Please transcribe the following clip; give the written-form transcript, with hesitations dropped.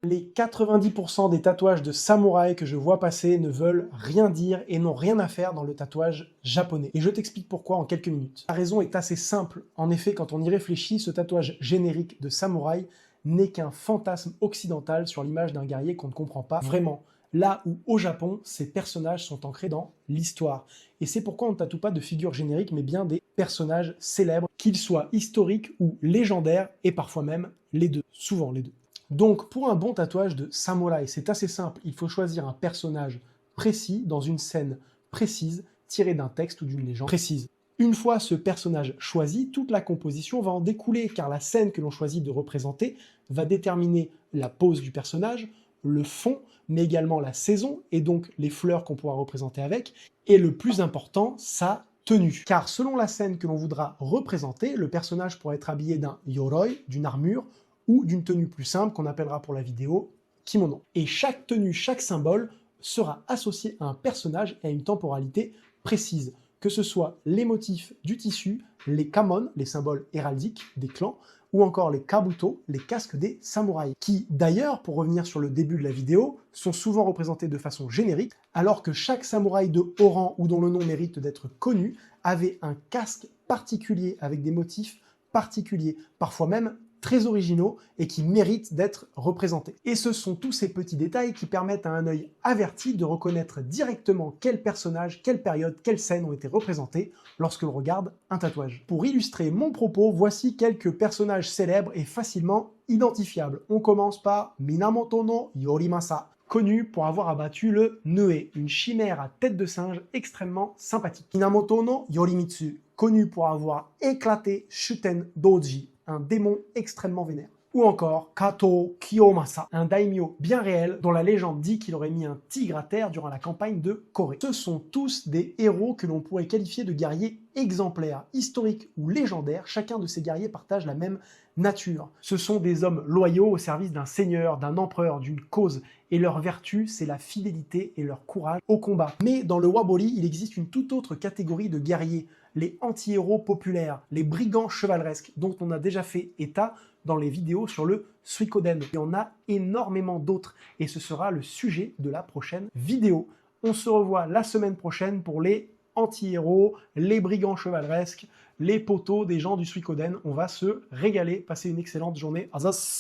Les 90% des tatouages de samouraï que je vois passer ne veulent rien dire et n'ont rien à faire dans le tatouage japonais. Et je t'explique pourquoi en quelques minutes. La raison est assez simple. En effet, quand on y réfléchit, ce tatouage générique de samouraï n'est qu'un fantasme occidental sur l'image d'un guerrier qu'on ne comprend pas vraiment. Là où, au Japon, ces personnages sont ancrés dans l'histoire. Et c'est pourquoi on ne tatoue pas de figures génériques, mais bien des personnages célèbres, qu'ils soient historiques ou légendaires, et parfois même les deux. Souvent les deux. Donc, pour un bon tatouage de samouraï, c'est assez simple. Il faut choisir un personnage précis dans une scène précise, tirée d'un texte ou d'une légende précise. Une fois ce personnage choisi, toute la composition va en découler, car la scène que l'on choisit de représenter va déterminer la pose du personnage, le fond, mais également la saison, et donc les fleurs qu'on pourra représenter avec, et le plus important, sa tenue. Car selon la scène que l'on voudra représenter, le personnage pourra être habillé d'un yoroi, d'une armure, ou d'une tenue plus simple qu'on appellera pour la vidéo kimono. Et chaque tenue, chaque symbole sera associé à un personnage et à une temporalité précise, que ce soit les motifs du tissu, les kamon, les symboles héraldiques des clans, ou encore les kabuto, les casques des samouraïs, qui d'ailleurs, pour revenir sur le début de la vidéo, sont souvent représentés de façon générique, alors que chaque samouraï de haut rang ou dont le nom mérite d'être connu avait un casque particulier avec des motifs particuliers, parfois même très originaux et qui méritent d'être représentés. Et ce sont tous ces petits détails qui permettent à un œil averti de reconnaître directement quel personnage, quelle période, quelles scènes ont été représentées lorsque l'on regarde un tatouage. Pour illustrer mon propos, voici quelques personnages célèbres et facilement identifiables. On commence par Minamoto no Yorimasa, connu pour avoir abattu le Nue, une chimère à tête de singe extrêmement sympathique. Minamoto no Yorimitsu, connu pour avoir éclaté Shuten Doji, un démon extrêmement vénère. Ou encore Kato Kiyomasa, un daimyo bien réel dont la légende dit qu'il aurait mis un tigre à terre durant la campagne de Corée. Ce sont tous des héros que l'on pourrait qualifier de guerriers exemplaires, historiques ou légendaires. Chacun de ces guerriers partage la même nature. Ce sont des hommes loyaux au service d'un seigneur, d'un empereur, d'une cause, et leur vertu, c'est la fidélité et leur courage au combat. Mais dans le Wabori, il existe une toute autre catégorie de guerriers, les anti-héros populaires, les brigands chevaleresques, dont on a déjà fait état dans les vidéos sur le Suikoden. Il y en a énormément d'autres, et ce sera le sujet de la prochaine vidéo. On se revoit la semaine prochaine pour les anti-héros, les brigands chevaleresques, les poteaux des gens du Suikoden. On va se régaler, passer une excellente journée. Azos!